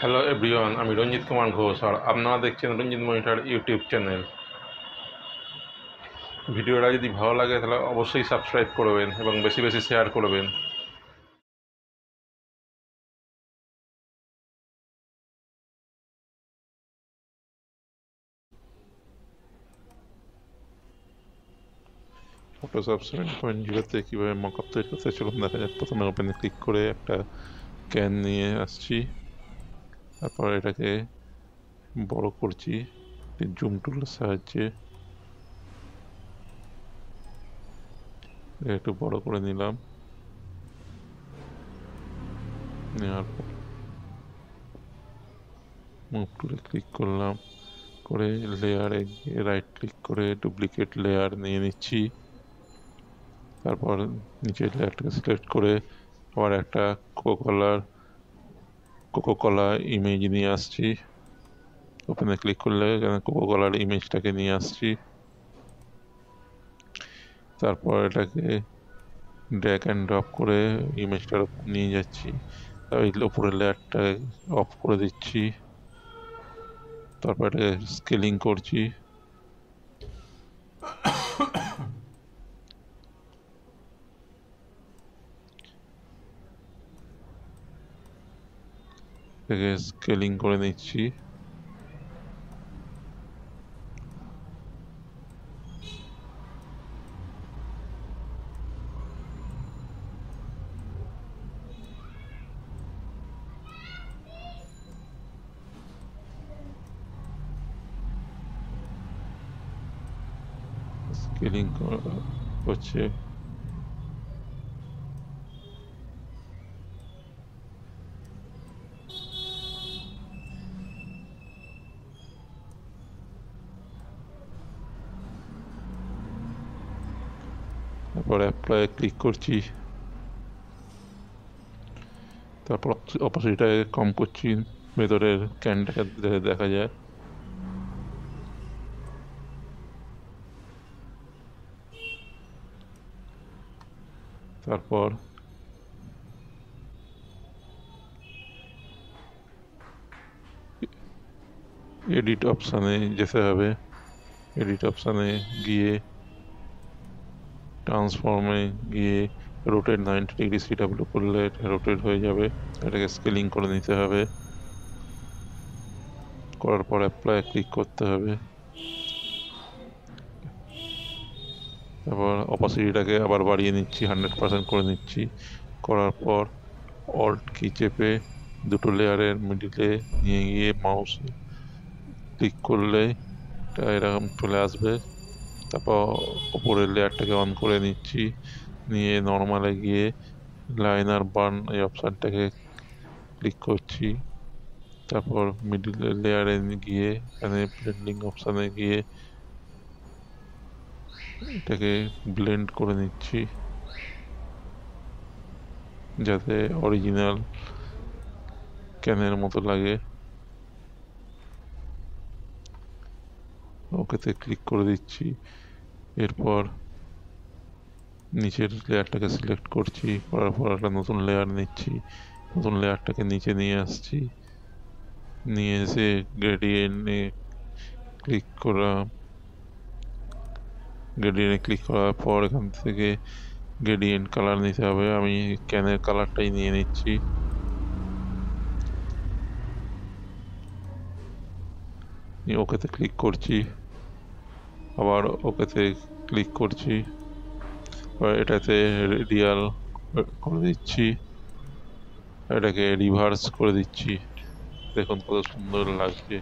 Hello everyone, আমি রঞ্জিত কুমার ঘোষ আর আপনারা দেখছেন রঞ্জিত মনিটর ইউটিউব চ্যানেল। ভিডিওটা যদি ভালো লাগে তাহলে অবশ্যই সাবস্ক্রাইব করবেন এবং বেশি বেশি শেয়ার করবেন। ফটোশপ 7.0-তে কীভাবে মকআপ তৈরি করতে চলুন দেখা যাক। প্রথমে ওপেনে ক্লিক করে একটা ক্যান নিয়ে আসছি, তারপর এটাকে বড় করছি জুম টুলের সাহায্যে। একটু বড় করে নিলাম, নেওয়ার পর মুভ টুলে ক্লিক করলাম, করে লেয়ারে রাইট ক্লিক করে ডুপ্লিকেট লেয়ার নিয়ে নিচ্ছি। তারপর নিচের লেয়ারটাকে সিলেক্ট করে আবার একটা কোকোকলা ইমেজ নিয়ে আসছি। ওপেনে ক্লিক করলে কোকোকলার ইমেজটাকে নিয়ে আসছি। তারপর এটাকে ড্র্যাগ অ্যান্ড ড্রপ করে ইমেজটার নিয়ে যাচ্ছি। ওই উপরের লেয়ারটা অফ করে দিচ্ছি। তারপর এটাকে স্কেলিং করছি। এটাকে স্কেলিং করে নিচ্ছি। স্কেলিং করছে। তারপর অ্যাপ্লাই ক্লিক করছি। তারপর অপাসিটিটাকে কম করছি, ভেতরের ক্যানটাকে দেখা যায়। তারপর এডিট অপশানে যেতে হবে। এডিট অপশানে গিয়ে ট্রান্সফর্মে গিয়ে রোটেট 90 ডিগ্রি CW করলে রোটেট হয়ে যাবে। এটাকে স্কেলিং করে নিতে হবে। করার পর অ্যাপ্লাই ক্লিক করতে হবে। তারপর অপাসিটিটাকে আবার বাড়িয়ে নিচ্ছি, 100% করে নিচ্ছি। করার পর অল্ট কি চেপে দুটো লেয়ারের মিডিলে নিয়ে গিয়ে মাউস ক্লিক করলে এটা এরকম চলে আসবে। তারপর উপরের লেয়ারটাকে অন করে নিচ্ছি, নিয়ে নর্মালে গিয়ে লাইনার বার্ন এই অপশানটাকে ক্লিক করছি। তারপর মিডিল লেয়ারে গিয়ে এখানে ব্লেন্ডিং অপশানে গিয়ে এটাকে ব্লেন্ড করে নিচ্ছি যাতে অরিজিনাল ক্যানের মতো লাগে। ওকেতে ক্লিক করে দিচ্ছি। এরপর নিচের লেয়ারটাকে সিলেক্ট করছি, করার পর একটা নতুন লেয়ার নিচ্ছি, নতুন লেয়ারটাকে নিচে নিয়ে আসছি, নিয়ে এসে গ্রেডিয়েন্টে ক্লিক করার পর এখান থেকে গ্রেডিয়েন্ট কালার নিতে হবে। আমি ক্যানের কালারটাই নিয়ে নিচ্ছি। ওকেতে ক্লিক করছি, আবার ওকেতে ক্লিক করছি, এটাতে রেডিয়াল করে দিচ্ছি, এটাকে রিভার্স করে দিচ্ছি। দেখুন কত সুন্দর লাগছে।